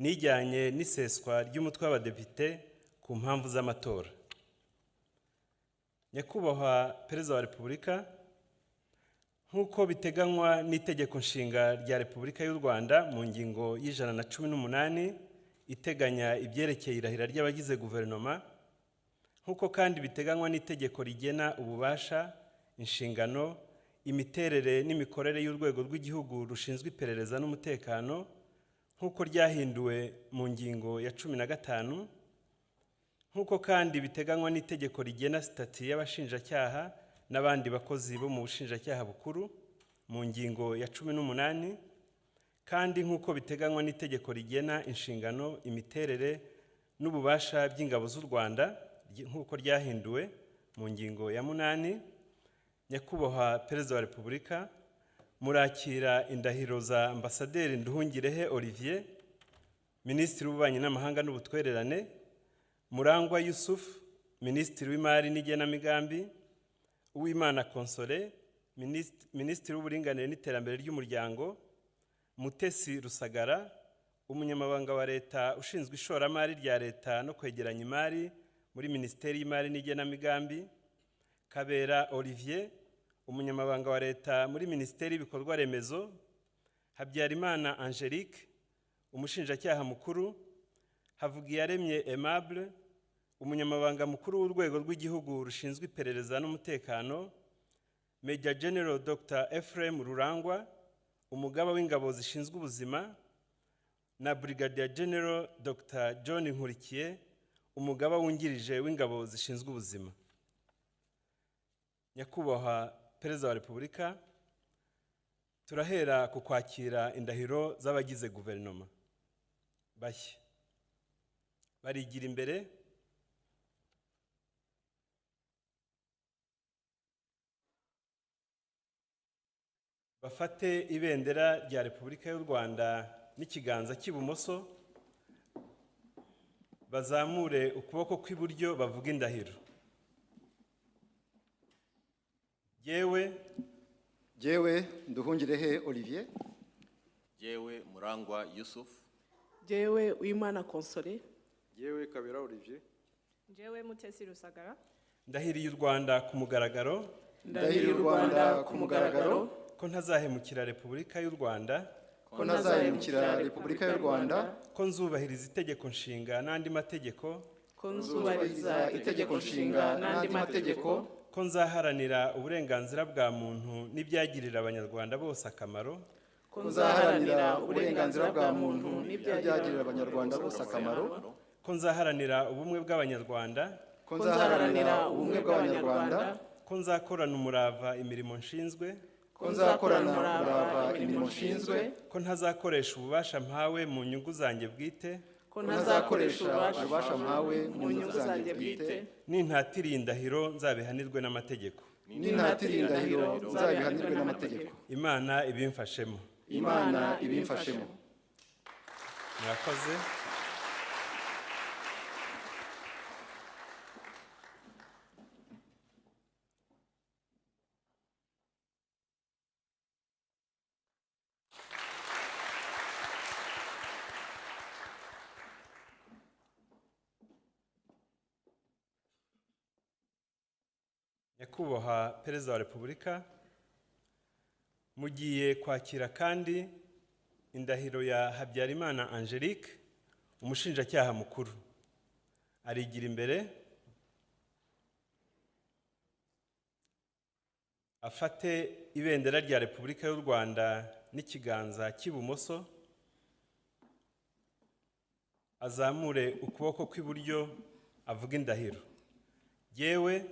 nijyanye n'iseswa ry'umutwe w'abadepite ku mpamvu z'amatora. Nyakubahwa Perezida wa Repubulika, nk'uko biteganywa n'itegeko nshinga rya Repubulika y'u Rwanda mu ngingo y'118 iteganya ibyerekeye irahira ry'abagize guverinoma, nk'uko kandi biteganywa n'itegeko rigena ububasha, inshingano, imiterere n'imikorere y'urwego rw'igihugu rushinzwe iperereza n'umutekano, nk'uko ryahinduwe mu ngingo ya 15, nk'uko kandi biteganywa n'itegeko rigena sitati y'abashinjacyaha n'abandi bakozi bo mu bushinjacyaha bukuru mu ngingo ya 18, kandi nk'uko biteganywa n'itegeko rigena inshingano, imiterere n'ububasha by'ingabo z'u Rwanda nk'uko ryahinduwe mu ngingo ya 8. Nyakubahwa Perezida wa Repubulika, murakira indahiro za Ambasaderi Nduhungirehe Olivier, Minisitiri w'Ububanyi n'Amahanga n'Ubutwererane, Murangwa Yusuf, Minisitiri w'Imari n'Igenamigambi, Uwimana Console, Minisitiri w'Uburinganire n'Iterambere ry'Umuryango, Mutesi Rusagara, Umunyamabanga wa Leta ushinzwe ishoramari rya Leta no kwegeranya imari muri Minisiteri y'Imari n'Igenamigambi, Kabera Olivier, Umunyamabanga wa Leta muri Minisiteri y'Ibikorwa Remezo, Habyarimana Angelique, Umushinjacyaha Mukuru, Havugiyaremye Aimable, Umunyamabanga Mukuru w'Urwego rw'Igihugu rushinzwe iperereza n'umutekano, Major General Dr. Ephraim Rurangwa, Umugaba w'Ingabo zishinzwe ubuzima, na Brigadier General Dr. John Nkurikiye, Umugaba wungirije w'Ingabo zishinzwe ubuzima. Nyakubahwa Perezida wa Repubulika, turahera ku kwakira indahiro z'abagize guverinoma bashya. Barigira imbere. Bafate ibendera rya Repubulika y'u Rwanda n'ikiganza cy'ibumoso, bazamure ukuboko kw'iburyo bavuga indahiro. Jewe Nduhungirehe Olivier. Jewe Murangwa Yusuf. Jewe Uwimana Console. Jewe Kabera Olivier. Jewe Mutesi Rusagara. Ndahiriye u Rwanda ku mugaragaro. Ndahiriye u Rwanda ku mugaragaro ko ntazahemukira Repubulika y'u Rwanda. Ko ntazahemukira Repubulika y'u Rwanda. Ko nzubahiriza itegeko nshinga n'andi mategeko. Ko nzubahiriza itegeko nshinga n'andi mategeko. Ko nzaharanira uburenganzira bwa muntu n'ibyagirira abanyarwanda bose akamaro. Ko nzaharanira uburenganzira bwa muntu n'ibyagirira abanyarwanda bose akamaro. Ko nzaharanira ubumwe bw'abanyarwanda. Ko nzaharanira ubumwe bw'abanyarwanda. Ko nzakorana umurava imirimo nshinzwe. Ko nzakorana umurava imirimo nshinzwe. Ko ntazakoresha ububasha mpawe mu nyungu zanjye bwite. Ko ntazakoresha ububasha mpawe mu nyungu zanjye bwite. Nintatiriye indahiro nzabihanirwe n'amategeko. Nintatiriye indahiro nzabihanirwe n'amategeko. Imana ibimfashemo. Imana ibimfashemo. Murakoze. Nyakubahwa Perezida wa Repubulika, mugiye kwakira kandi indahiro ya Habyarimana Angelique, Umushinjacyaha Mukuru. Arigira imbere. Afate ibendera rya Repubulika y'u Rwanda n'ikiganza cy'ibumoso, azamure ukuboko kw'iburyo avuga indahiro. Jewe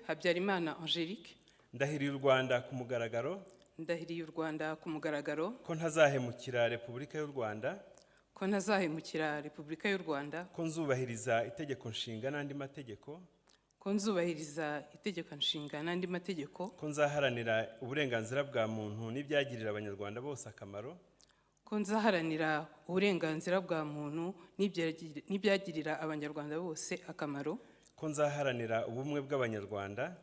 Habyarimana Angelique. Ndahiriye u Rwanda ku mugaragaro. Ndahiriye u Rwanda ku mugaragaro. Ko ntazahemukira Repubulika y'u Rwanda. Ko ntazahemukira Repubulika y'u Rwanda. Ko nzubahiriza itegeko nshinga n'andi mategeko. Ko nzubahiriza itegeko nshinga n'andi mategeko. Ko nzaharanira uburenganzira bwa muntu n'ibyagirira abanyarwanda bose akamaro. Ko nzaharanira uburenganzira bwa muntu n'ibyagirira abanyarwanda bose akamaro. Ko nzaharanira ubumwe bw'abanyarwanda.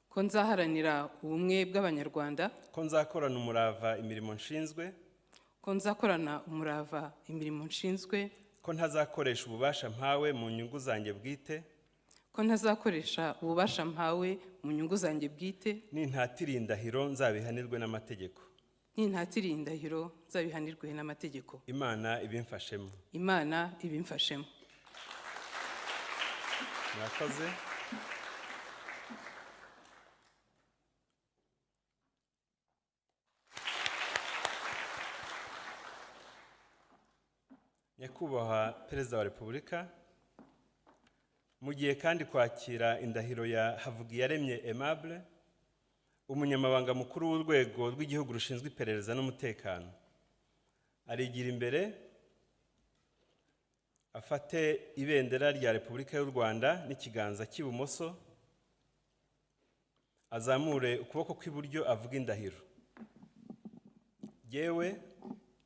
Ko nzaharanira ubumwe bw'abanyarwanda. Ko nzakorana umurava imirimo nshinzwe. Ko ko nzakorana umurava imirimo nshinzwe, ko ntazakoresha ububasha mpawe mu nyungu zanjye bwite, ko ntazakoresha ububasha mpawe mu nyungu zanjye bwite, nintatira indahiro nzabihanirwe n'amategeko. nintatira indahiro nzabihanirwe n'amategeko. Imana ibimfashemo. Imana ibimfashemo. Murakoze. Nyakubahwa Perezida wa Repubulika, mugiye kandi kwakira indahiro ya Havugiyaremye Aimable, umunyamabanga mukuru w'urwego rw'igihugu rushinzwe iperereza n'umutekano. Arigira imbere afate ibendera rya Repubulika y'u Rwanda n'ikiganza cy'ibumoso, azamure ukuboko kw'iburyo avuga indahiro.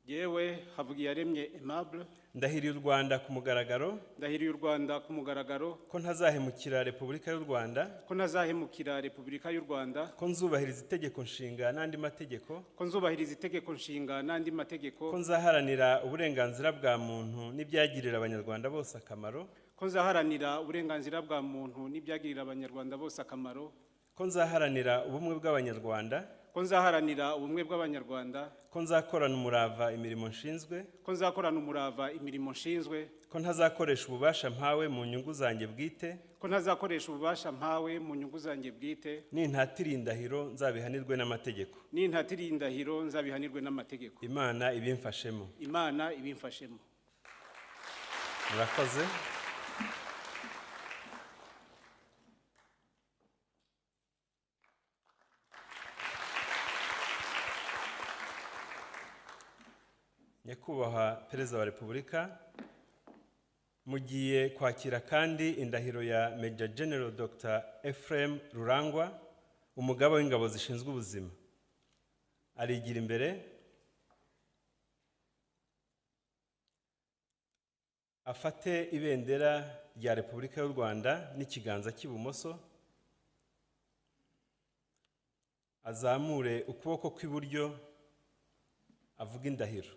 Yewe Havugiyaremye Aimable, ndahiriye u Rwanda ku mugaragaro ndahiriye u Rwanda ku mugaragaro ko ntazahemukira Repubulika y'u Rwanda, ko ntazahemukira Repubulika y'u Rwanda, ko nzubahiriza itegeko nshinga n'andi mategeko, ko nzubahiriza itegeko nshinga n'andi mategeko, ko nzaharanira uburenganzira bwa muntu n'ibyagirira abanyarwanda bose akamaro, ko nzaharanira uburenganzira bwa muntu n'ibyagirira abanyarwanda bose akamaro, ko nzaharanira ubumwe bw'abanyarwanda, ko nzaharanira ubumwe bw'abanyarwanda, ko nzakorana umurava imirimo nshinzwe, ko nzakorana umurava imirimo nshinzwe, ko ntazakoresha ububasha mpawe mu nyungu zanjye bwite, ko ntazakoresha ububasha mpawe mu nyungu zanjye bwite, nintatira indahiro nzabihanirwe n'amategeko. nintatira indahiro nzabihanirwe n'amategeko. Imana ibimfashemo. Imana ibimfashemo. Murakoze. Nyakubahwa Perezida wa Repubulika, mugiye kwakira kandi indahiro ya Major General Dr. Ephraim Rurangwa, umugaba w'ingabo zishinzwe ubuzima. Arigira imbere afate ibendera rya Repubulika y'u Rwanda n'ikiganza cy'ibumoso, azamure ukuboko kw'iburyo avuga indahiro.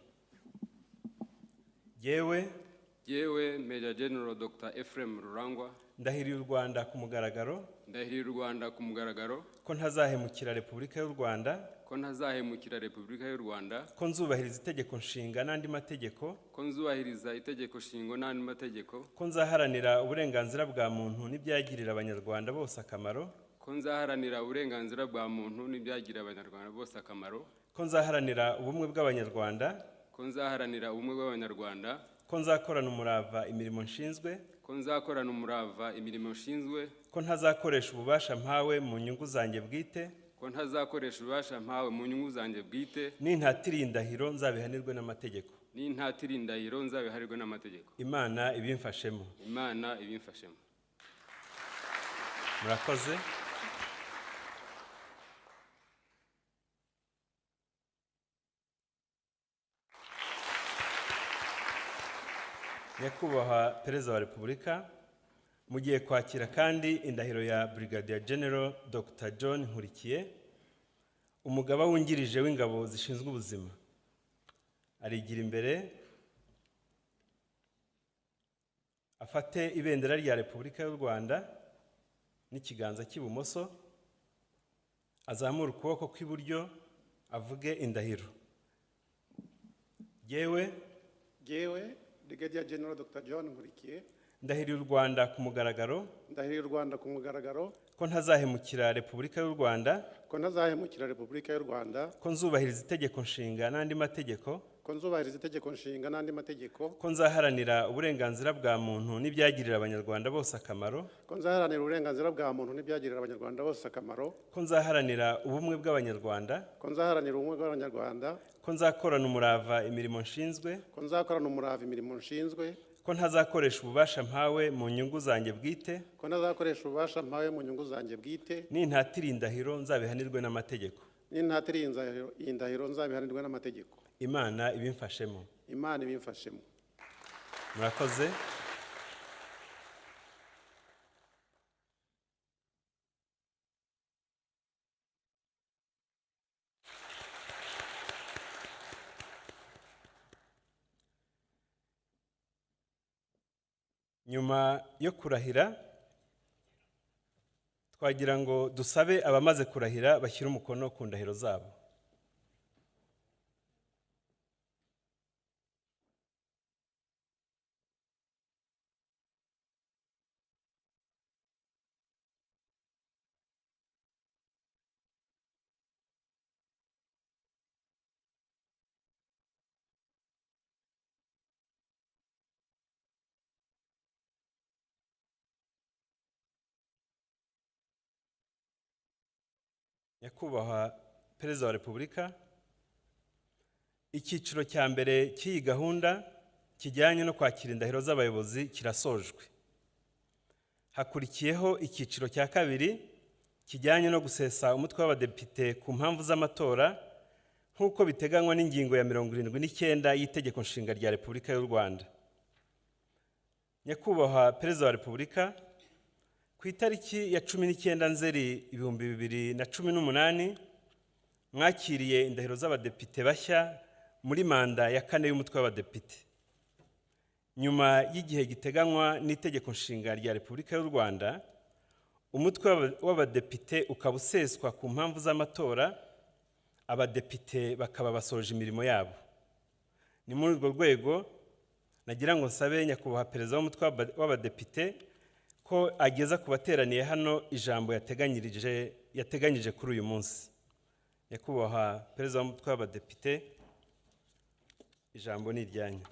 Yewe Major General Dr. Ephraim Rurangwa, ndahiriye u Rwanda ku mugaragaro ndahiriye u Rwanda ku mugaragaro ko ntazahemukira Repubulika y'u Rwanda, ko ntazahemukira Repubulika y'u Rwanda, ko nzubahiriza itegeko nshinga n'andi mategeko, ko nzubahiriza itegeko nshinga n'andi mategeko, ko nzaharanira uburenganzira bwa muntu n'ibyagirira abanyarwanda bose akamaro, ko nzaharanira uburenganzira bwa muntu n'ibyagirira abanyarwanda bose akamaro, ko nzaharanira ubumwe bw'abanyarwanda, ko nzaharanira ubumwe bw'abanyarwanda, ko nzakorana umurava imirimo nshinzwe, ko nzakorana umurava imirimo nshinzwe, ko ntazakoresha ububasha mpawe mu nyungu zanjye bwite, ko ntazakoresha ububasha mpawe mu nyungu zanjye bwite, nintatira indahiro nzabihanirwe n'amategeko. nintatira indahiro nzabihanirwe n'amategeko. Imana ibimfashemo. Imana ibimfashemo. Murakoze. Nyakubahwa Perezida wa Repubulika, mugiye kwakira kandi indahiro ya Brigadier General Dr. John Nkurikiye, umugaba wungirije w'ingabo zishinzwe ubuzima. Arigira imbere afate ibendera rya Repubulika y'u Rwanda n'ikiganza cy'ibumoso, azamura ukuboko kw'iburyo avuge indahiro. Yewe Brigadier General Dr. John Nkurikiye, ndahiriye u Rwanda ku mugaragaro ndahiriye u Rwanda ku mugaragaro ko ntazahemukira Repubulika y'u Rwanda, ko ntazahemukira Repubulika y'u Rwanda, ko nzubahiriza itegeko nshinga n'andi mategeko, ko nzubahiriza itegeko nshinga n'andi mategeko, ko nzaharanira uburenganzira bwa muntu n'ibyagirira abanyarwanda bose akamaro, ko nzaharanira uburenganzira bwa muntu n'ibyagirira abanyarwanda bose akamaro, ko nzaharanira ubumwe bw'abanyarwanda, ko nzaharanira ubumwe bw'abanyarwanda, ko nzakorana umurava imirimo nshinzwe, ko nzakorana umurava imirimo nshinzwe, ko ntazakoresha ububasha mpawe mu nyungu zanjye bwite, ko ntazakoresha ububasha mpawe mu nyungu zanjye bwite, nintatira indahiro nzabihanirwe n'amategeko. nintatira iyi ndahiro nzabihanirwe n'amategeko. Imana ibimfashemo. Imana ibimfashemo. Murakoze. nyuma yo kurahira twagira ngo dusabe abamaze kurahira bashyire umukono ku ndahiro zabo. Nyakubahwa Perezida wa Repubulika, icyiciro cya mbere cy'iyi gahunda kijyanye no kwakira indahiro z'abayobozi kirasojwe. Hakurikiyeho icyiciro cya kabiri kijyanye no gusesa umutwe w'abadepite ku mpamvu z'amatora nk'uko biteganywa n'ingingo ya 79 y'Itegeko Nshinga rya Repubulika y'u Rwanda. Nyakubahwa Perezida wa Repubulika, ku itariki ya 19 Nzeri 2018 mwakiriye indahiro z'abadepite bashya muri manda ya 4 y'umutwe w'abadepite. Nyuma y'igihe giteganywa n'Itegeko Nshinga rya Repubulika y'u Rwanda, umutwe w'abadepite ukaba useswa ku mpamvu z'amatora, abadepite bakaba basoje imirimo yabo. Ni muri urwo rwego nagira ngo nsabe Nyakubahwa Perezida w'umutwe w'abadepite ko ageza ku bateraniye hano ijambo yateganyije kuri uyu munsi. Nyakubahwa Perezida w'umutwe w'abadepite, ijambo ni iryanyu.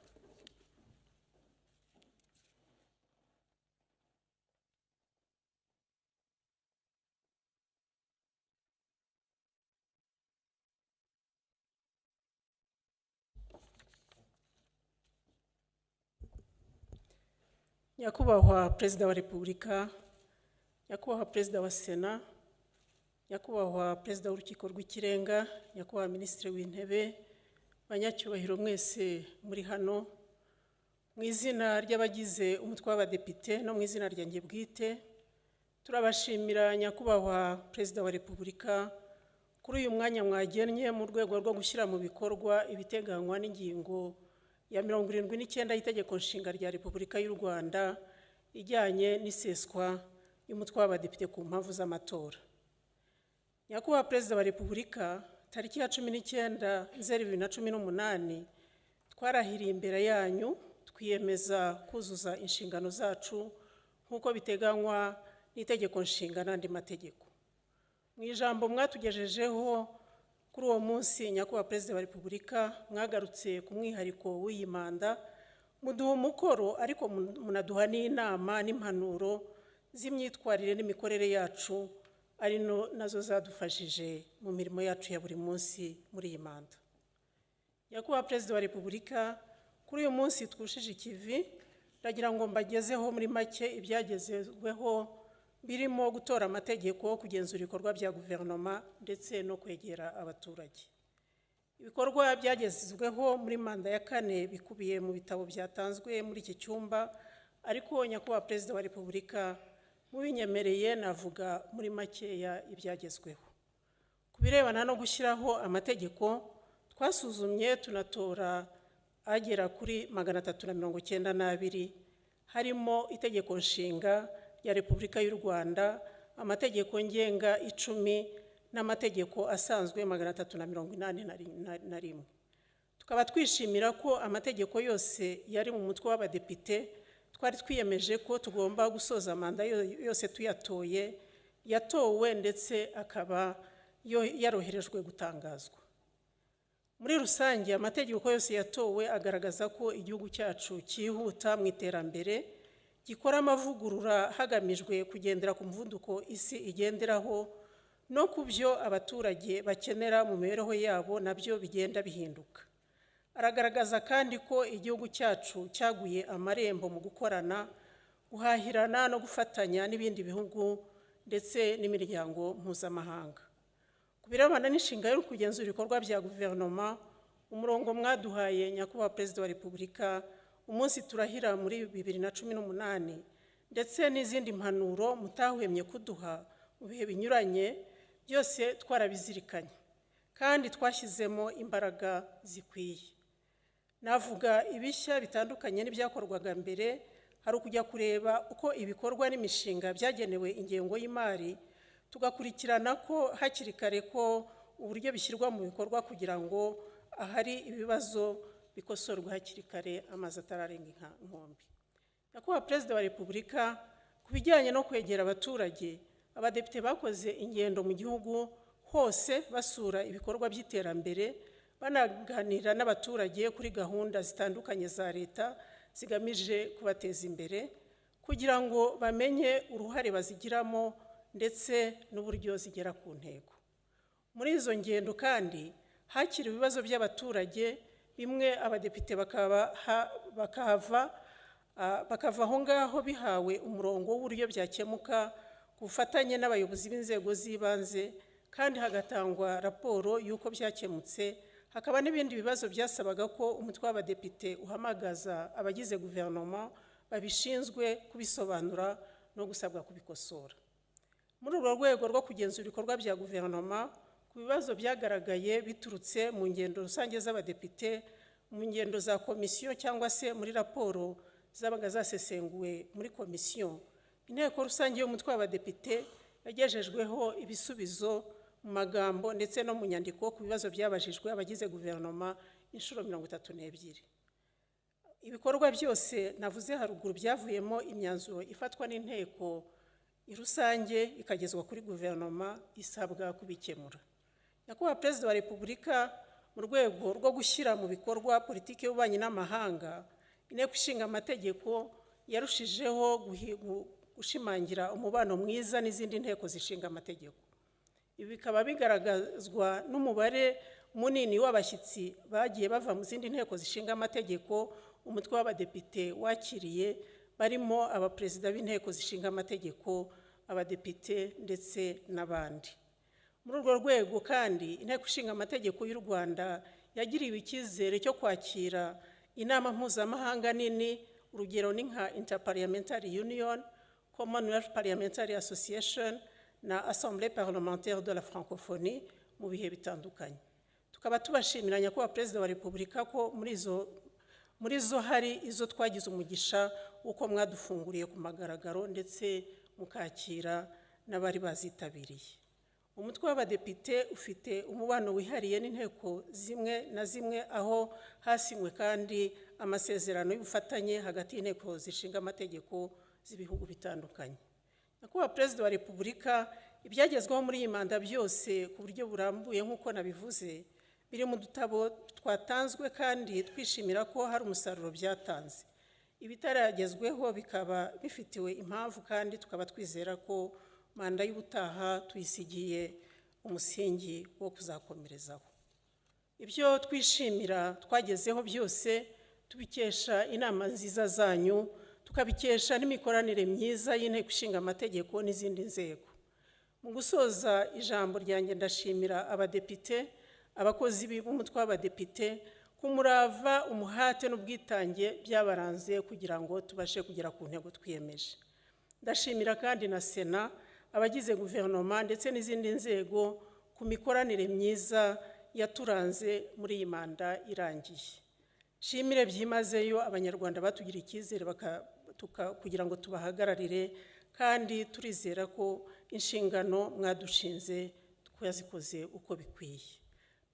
Nyakubahwa Perezida wa Repubulika, Nyakubahwa Perezida wa Sena, Nyakubahwa Perezida w'Urukiko rw'Ikirenga, Nyakubahwa Minisitiri w'Intebe, banyacyubahiro mwese muri hano, mu izina ry'abagize umutwe w'abadepite no mu izina ryanjye bwite, turabashimira Nyakubahwa Perezida wa Repubulika kuri uyu mwanya mwagennye mu rwego rwo gushyira mu bikorwa ibiteganywa n'ingingo ya 79 y'Itegeko Nshinga rya Repubulika y'u Rwanda ijyanye n'iseswa y'umutwe w'abadepite ku mpamvu z'amatora. Nyakubahwa Perezida wa Repubulika, tariki ya 19 Nzeri 2018 twarahiriye imbere yanyu twiyemeza kuzuza inshingano zacu nk'uko biteganywa n'Itegeko Nshinga n'andi mategeko. Mu ijambo mwatugejejeho kuri uwo munsi, Nyakubahwa Perezida wa Repubulika, mwagarutse ku mwihariko w'iyi manda, muduha umukoro ariko munaduha n'inama n'impanuro z'imyitwarire n'imikorere yacu ari nazo zadufashije mu mirimo yacu ya buri munsi muri iyi manda. Nyakubahwa Perezida wa Repubulika, kuri uyu munsi twushije ikivi, ndagira ngo mbagezeho muri make ibyagezweho birimo gutora amategeko, kugenzura ibikorwa bya guverinoma ndetse no kwegera abaturage. Ibikorwa byagezweho muri manda ya 4 bikubiye mu bitabo byatanzwe muri iki cyumba, ariko Nyakubahwa Perezida wa Repubulika, mubinyemereye navuga muri makeya ibyagezweho. Ku birebana no gushyiraho amategeko, twasuzumye tunatora agera kuri 392, harimo Itegeko Nshinga ya Repubulika y'u Rwanda, amategeko ngenga 10 n'amategeko asanzwe 381. Tukaba twishimira ko amategeko yose yari mu mutwe w'abadepite twari twiyemeje ko tugomba gusoza manda yose tuyatoye, yatowe ndetse akaba yaroherejwe gutangazwa. Muri rusange, amategeko yose yatowe agaragaza ko igihugu cyacu cyihuta mu iterambere, gikora amavugurura hagamijwe kugendera ku muvuduko isi igenderaho no ku byo abaturage bakenera mu mibereho yabo nabyo bigenda bihinduka. Aragaragaza kandi ko igihugu cyacu cyaguye amarembo mu gukorana, guhahirana no gufatanya n'ibindi bihugu ndetse n'imiryango mpuzamahanga. Ku birebana n'inshinga yo kugenzura ibikorwa bya guverinoma, umurongo mwaduhaye Nyakubahwa Perezida wa Repubulika, umunsi turahira muri 2018 ndetse n'izindi mpanuro mutahwemye kuduha mu bihe binyuranye, byose twarabizirikanye kandi twashyizemo imbaraga zikwiye. Navuga ibishya bitandukanye n'ibyakorwaga mbere, hari ukujya kureba uko ibikorwa n'imishinga byagenewe ingengo y'imari, tugakurikirana ko hakiri kare ko uburyo bishyirwa mu bikorwa kugira ngo ahari ibibazo bikosorwe hakiri kare amazi atararenga inkombe. Nyakubahwa Perezida wa Repubulika, ku bijyanye no kwegera abaturage, abadepite bakoze ingendo mu gihugu hose basura ibikorwa by'iterambere, banaganira n'abaturage kuri gahunda zitandukanye za leta zigamije kubateza imbere, kugira ngo bamenye uruhare bazigiramo ndetse n'uburyo zigera ku ntego. Muri izo ngendo kandi hakiri ibibazo by'abaturage, bimwe abadepite bakava aho ngaho bihawe umurongo w'uburyo byakemuka ku bufatanye n'abayobozi b'inzego z'ibanze, kandi hagatangwa raporo y'uko byakemutse. Hakaba n'ibindi bibazo byasabaga ko umutwe w'abadepite uhamagaza abagize guverinoma babishinzwe kubisobanura no gusabwa kubikosora. Muri urwo rwego rwo kugenzura ibikorwa bya guverinoma, ku bibazo byagaragaye biturutse mu ngendo rusange z'abadepite, mu ngendo za komisiyo cyangwa se muri raporo zabaga zasesenguwe muri komisiyo, inteko rusange y'umutwe w'abadepite yagejejweho ibisubizo mu magambo ndetse no mu nyandiko ku bibazo byabajijwe abagize guverinoma inshuro 32. Ibikorwa byose navuze haruguru byavuyemo imyanzuro ifatwa n'inteko rusange ikagezwa kuri guverinoma isabwa kubikemura. Nyakubahwa Perezida wa Repubulika, mu rwego rwo gushyira mu bikorwa politiki y'ububanyi n'amahanga, inteko ishinga amategeko yarushijeho gushimangira umubano mwiza n'izindi nteko zishinga amategeko. Ibi bikaba bigaragazwa n'umubare munini w'abashyitsi bagiye bava mu zindi nteko zishinga amategeko umutwe w'abadepite wakiriye, barimo abaperezida b'inteko zishinga amategeko, abadepite ndetse n'abandi. Muri urwo rwego kandi inteko ishinga amategeko y'u Rwanda yagiriwe icyizere cyo kwakira inama mpuzamahanga nini, urugero ni nka Interparliamentary Union, Commonwealth Parliamentary Association na Assemblée parlementaire de la francophonie mu bihe bitandukanye. Tukaba tubashimira Nyakubahwa Perezida wa Repubulika ko muri zo hari izo twagize umugisha uko mwadufunguriye ku magaragaro ndetse mukakira n'abari bazitabiriye. Umutwe w'abadepite ufite umubano wihariye n'inteko zimwe na zimwe, aho hasinywe kandi amasezerano y'ubufatanye hagati y'inteko zishinga amategeko z'ibihugu bitandukanye. Nyakubahwa Perezida wa Repubulika, ibyagezweho muri iyi manda byose ku buryo burambuye nk'uko nabivuze biri mu dutabo twatanzwe, kandi twishimira ko hari umusaruro byatanze. Ibitaragezweho bikaba bifitiwe impamvu, kandi tukaba twizera ko manda y'ubutaha tuyisigiye umusingi wo kuzakomerezaho. Ibyo twishimira twagezeho byose tubikesha inama nziza zanyu, tukabikesha n'imikoranire myiza y'inteko ishinga amategeko n'izindi nzego. Mu gusoza ijambo ryanjye ndashimira abadepite, abakozi b'umutwe w'abadepite ku murava, umuhate n'ubwitange byabaranze kugira ngo tubashe kugera ku ntego twiyemeje. Ndashimira kandi na Sena, abagize guverinoma ndetse n'izindi nzego ku mikoranire myiza yaturanze muri iyi manda irangiye. Shimire byimazeyo abanyarwanda batugiriye icyizere kugira ngo tubahagararire, kandi turizera ko inshingano mwadushinze twazikoze uko bikwiye.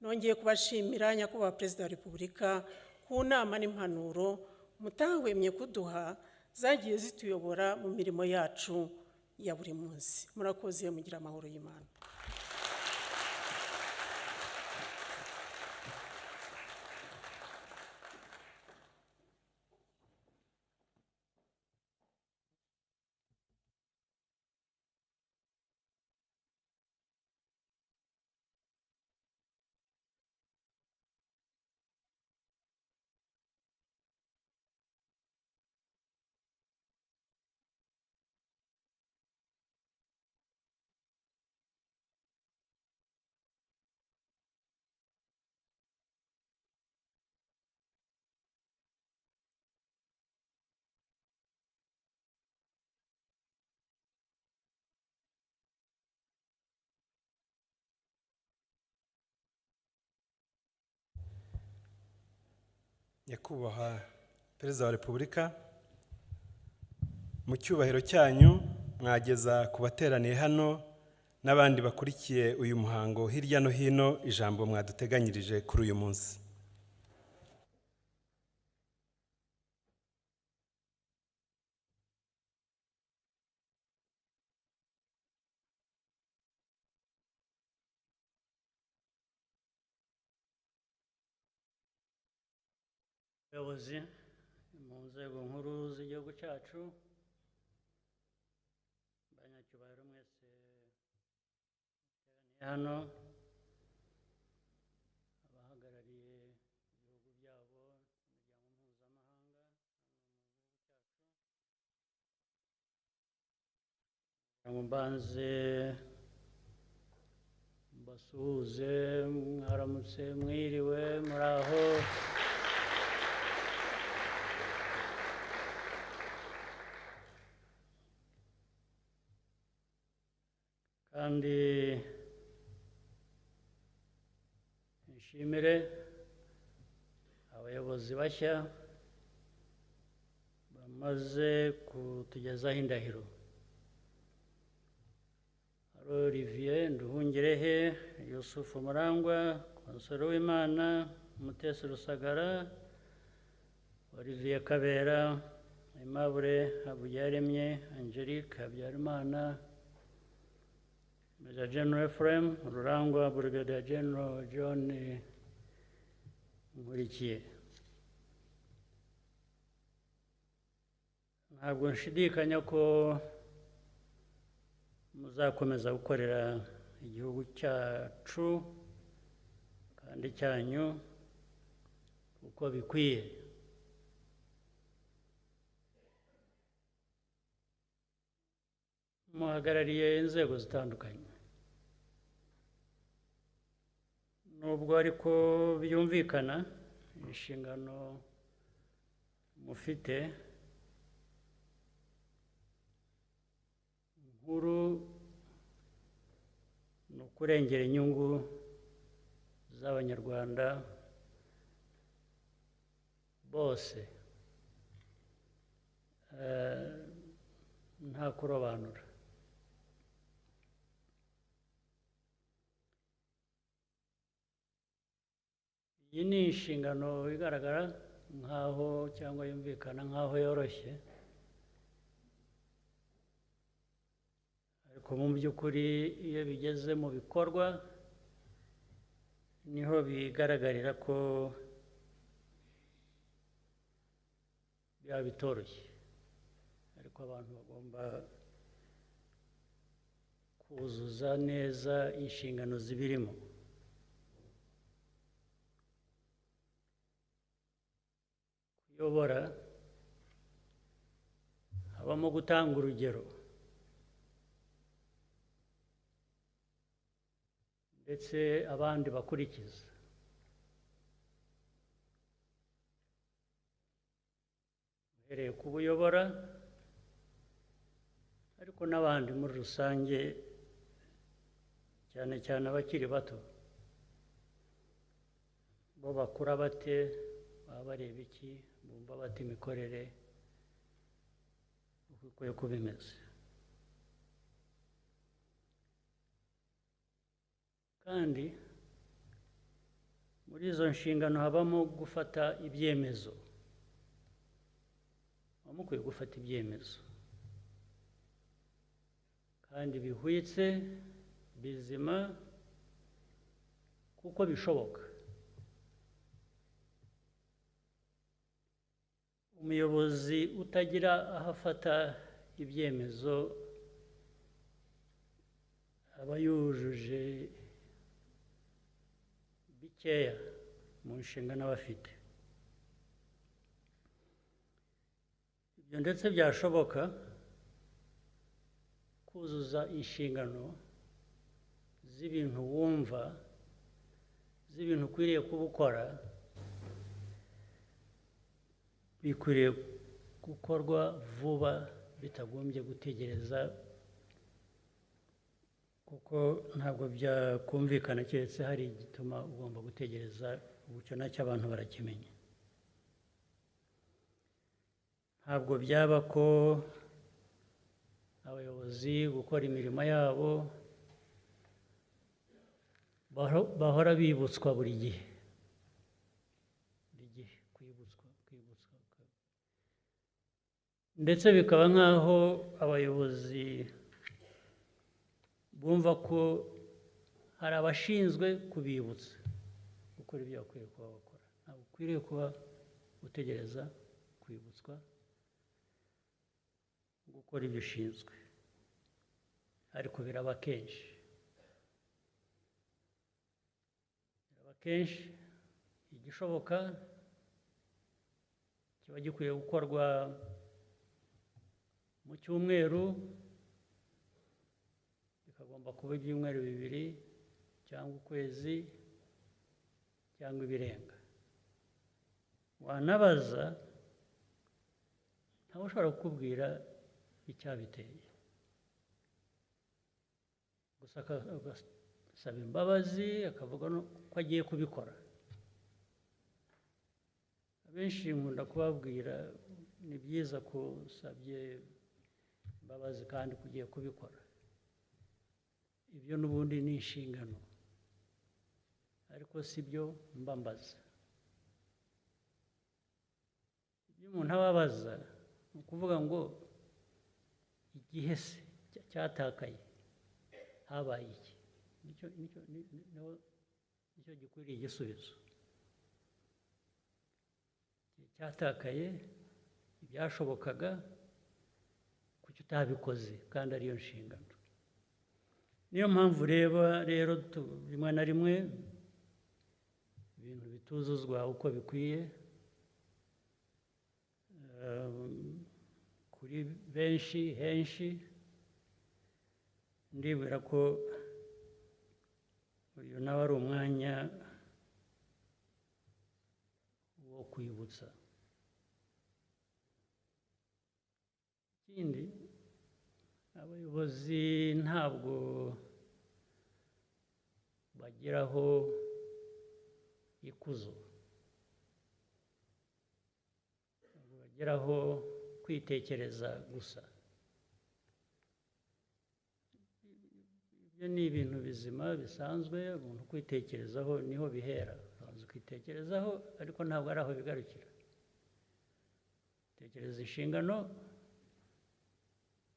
Nongeye kubashimira Nyakubahwa Perezida wa Repubulika ku nama n'impanuro mutahwemye kuduha, zagiye zituyobora mu mirimo yacu ya buri munsi. Murakoze, mugira amahoro y'Imana. Nyakubahwa Perezida wa Repubulika, mu cyubahiro cyanyu mwageza ku bateraniye hano n'abandi bakurikiye uyu muhango hirya no hino ijambo mwaduteganyirije kuri uyu munsi. Abayobozi mu nzego nkuru z'igihugu cyacu, banyacyubahiro mwese muteraniye hano, abahagarariye ibihugu byabo, imiryango mpuzamahanga hano mu gihugu cyacu, mbanze mbasuhuze, mwaramutse, mwiriwe, muraho. Kandi nshimire abayobozi bashya bamaze kutugezaho indahiro. Hari Olivier Nduhungirehe, Yusufu Murangwa, Konsolo Uwimana, Mutesi Rusagara, Olivier Kabera, Aimable Habuyaremye, Angelique Habyarimana, Major General Ephraim Rurangwa, Brigadier General John Nkurikiye. Ntabwo nshidikanya ko muzakomeza gukorera igihugu cyacu kandi cyanyu uko bikwiye. Muhagarariye inzego zitandukanye, nubwo ariko byumvikana inshingano mufite nkuru ni ukurengera inyungu z'Abanyarwanda bose, nta kurobanura. Iyi ni inshingano igaragara nk'aho cyangwa yumvikana nk'aho yoroshye, ariko mu by'ukuri iyo bigeze mu bikorwa niho bigaragarira ko byaba bitoroshye, ariko abantu bagomba kuzuza neza inshingano zibirimo. Kuyobora habamo gutanga urugero ndetse abandi bakurikiza. Uhereye ku buyobora ariko n'abandi muri rusange, cyane cyane abakiri bato, bo bakura bate, baba bareba iki, bumva bata imikorere uko ikwiye kuba imeze. Kandi muri izo nshingano habamo gufata ibyemezo, muba mukwiye gufata ibyemezo kandi bihwitse, bizima, kuko bishoboka. Umuyobozi utagira aho afata ibyemezo aba yujuje bikeya mu nshingano aba afite. Ibyo ndetse byashoboka kuzuza inshingano z'ibintu wumva, z'ibintu ukwiriye kuba ukora, bikwiriye gukorwa vuba bitagombye gutegereza, kuko ntabwo byakumvikana keretse hari igituma ugomba gutegereza. Ubucyo nacyo abantu barakimenya. Ntabwo byaba ko abayobozi gukora imirimo yabo bahora bibutswa buri gihe kwibutswa ndetse bikaba nk'aho abayobozi bumva ko hari abashinzwe kubibutsa gukora ibyo bakwiye kuba bakora. Ntabwo ukwiriye kuba utegereza kwibutswa gukora ibyo ushinzwe, ariko biraba kenshi igishoboka kiba gikwiye gukorwa mu cyumweru, bikagomba kuba ibyumweru 2 cyangwa ukwezi cyangwa ibirenga. Wanabaza ntawe ushobora kukubwira icyabiteye, gusa agasaba imbabazi akavuga ko agiye kubikora. Abenshi nkunda kubabwira ni byiza ko usabye imbabazi kandi kugiye kubikora. Ibyo n'ubundi ni inshingano, ariko si byo mbambaza. Ibyo umuntu ababaza ni ukuvuga ngo igihe se cyatakaye habaye iki, nicyo gikwiriye igisubizo. Cyatakaye, ibyashobokaga, kuki utabikoze kandi ariyo nshingano. Niyo mpamvu rero rimwe na rimwe ibintu bituzuzwa uko bikwiye kuri henshi. Ndibwira ko uyu nawe ari umwanya wo kwibutsa. Ikindi, abayobozi ntabwo bageraho ikuzo, bageraho kwitekereza gusa. Ibyo ni ibintu bizima bisanzwe, umuntu kwitekerezaho niho bihera. Ubanza ukitekerezaho, ariko ntabwo ari aho bigarukira. Tekereza inshingano,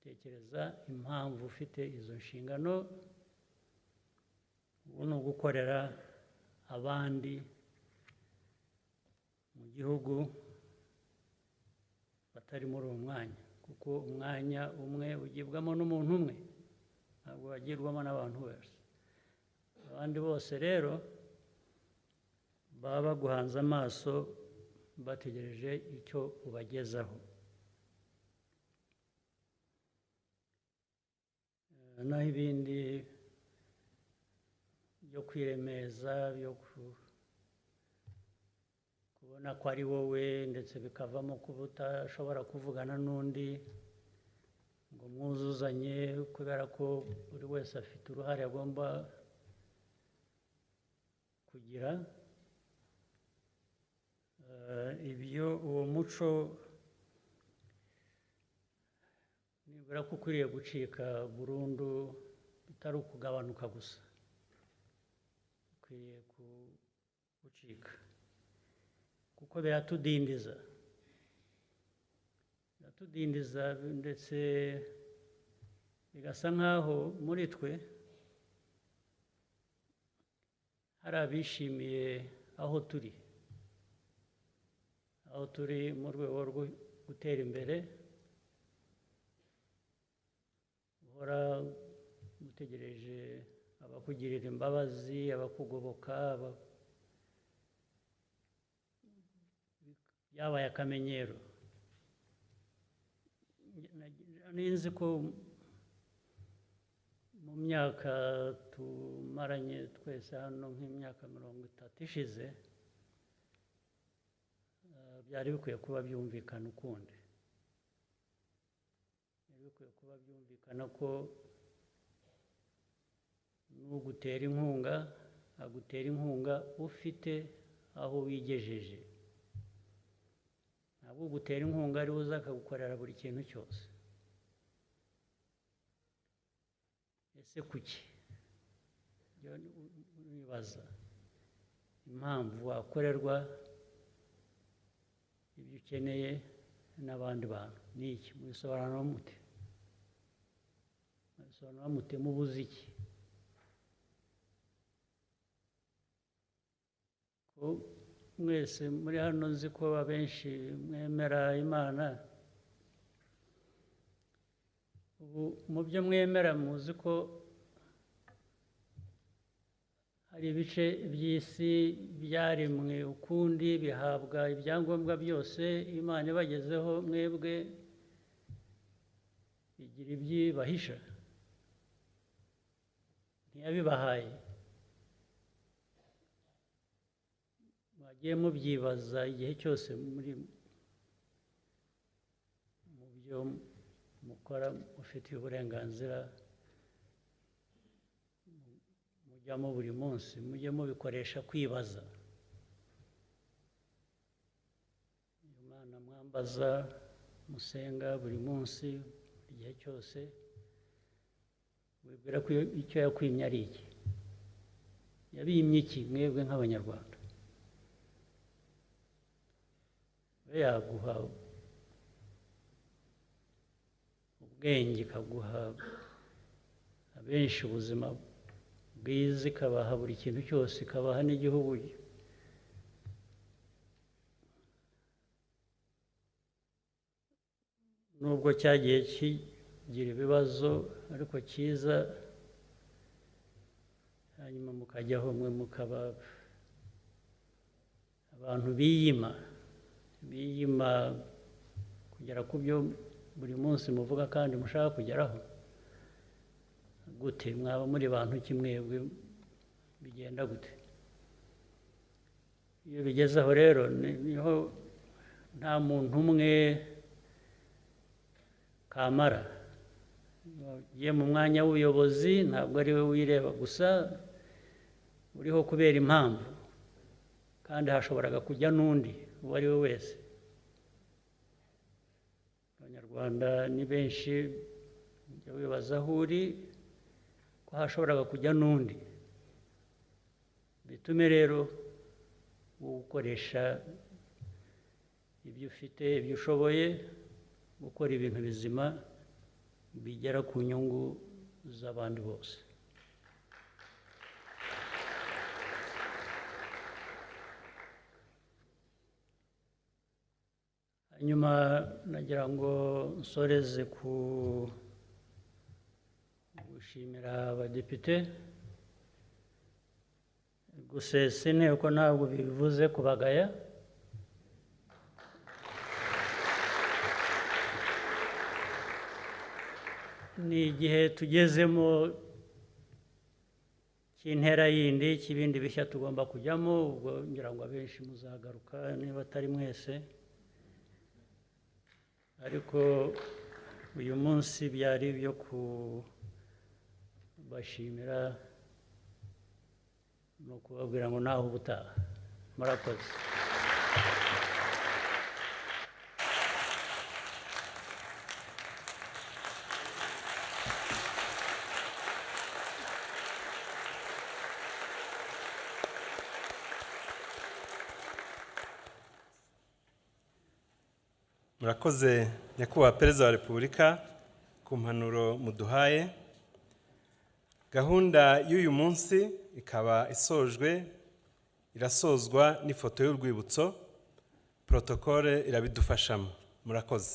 tekereza impamvu ufite izo nshingano. Ubu ni ugukorera abandi mu gihugu batari muri uwo mwanya, kuko umwanya umwe ugibwamo n'umuntu umwe, ntabwo wagirwamo n'abantu bose. Abandi bose rero baba baguhanze amaso bategereje icyo ubagezaho. Naho ibindi byo kwiremeza, byo kubona ko ari wowe, ndetse bikavamo kuba utashobora kuvugana n'undi ngo mwuzuzanye, kubera ko buri wese afite uruhare agomba kugira. Uwo muco nibura ko ukwiriye gucika burundu, bitari ukugabanuka gusa, ukwiriye gucika, kuko biratudindiza ndetse bigasa nk'aho muri twe hari abishimiye aho turi mu rwego rwo gutera imbere, uhora utegereje abakugirira imbabazi, abakugoboka, byabaye akamenyero. Nzi ko mu myaka tumaranye twese hano nk'imyaka 30 ishize, byari bikwiye kuba byumvikana ukundi. Byari bikwiye kuba byumvikana ko n'ugutera inkunga agutera inkunga ufite aho wigejeje, ntabwo ugutera inkunga ari uza akagukorera buri kintu cyose. ese kuki nibaza impamvu wakorerwa ibyo ukeneye n'abandi bantu ni iki mubisobanura mute mubisobanura mute mubuze iki ko mwese muri hano nzi ko abenshi mwemera Imana ubu mu byo mwemera muzi ko hari ibice by'isi byaremwe ukundi bihabwa ibyangombwa byose Imana ibagezeho mwebwe bigira ibyibahisha ntiyabibahaye mwagiye mubyibaza igihe cyose muri mu byo mukora mufitiye uburenganzira mujyamo buri munsi mujye mubikoresha kwibaza Imana mwambaza musenga buri munsi igihe cyose wibwira ko icyo yakwimye ari iki yabimye iki mwebwe nk'abanyarwanda we yaguha ubwenge ikaguha abenshi ubuzima bwiza ikabaha buri kintu cyose ikabaha n'igihugu nubwo cyagiye kigira ibibazo ariko cyiza hanyuma mukajyaho mwe mukaba abantu biyima kugera ku byo buri munsi muvuga kandi mushaka kugeraho gute mwaba muri bantu ki mwebwe bigenda gute iyo bigeze aho rero niho nta muntu umwe kamara ugiye mu mwanya w'ubuyobozi ntabwo ari we wireba gusa uriho kubera impamvu kandi hashoboraga kujya n'undi uwo ari we wese abanyarwanda ni benshi ujya wibaza aho uri ko hashoboraga kujya n'undi bitume rero gukoresha ibyo ufite ibyo ushoboye gukora ibintu bizima bigera ku nyungu z'abandi bose hanyuma nagira ngo nsoreze gushimira abadepite gusesa inteko ntabwo bivuze kubagaya ni igihe tugezemo cy'intera yindi cy'ibindi bishya tugomba kujyamo ubwo ngira ngo abenshi muzagaruka niba atari mwese ariko uyu munsi byari ibyo kubashimira no kubabwira ngo naho ubutaha murakoze murakoze nyakubahwa perezida wa repubulika ku mpanuro muduhaye gahunda y'uyu munsi ikaba irasozwa n'ifoto y'urwibutso protokole irabidufashamo murakoze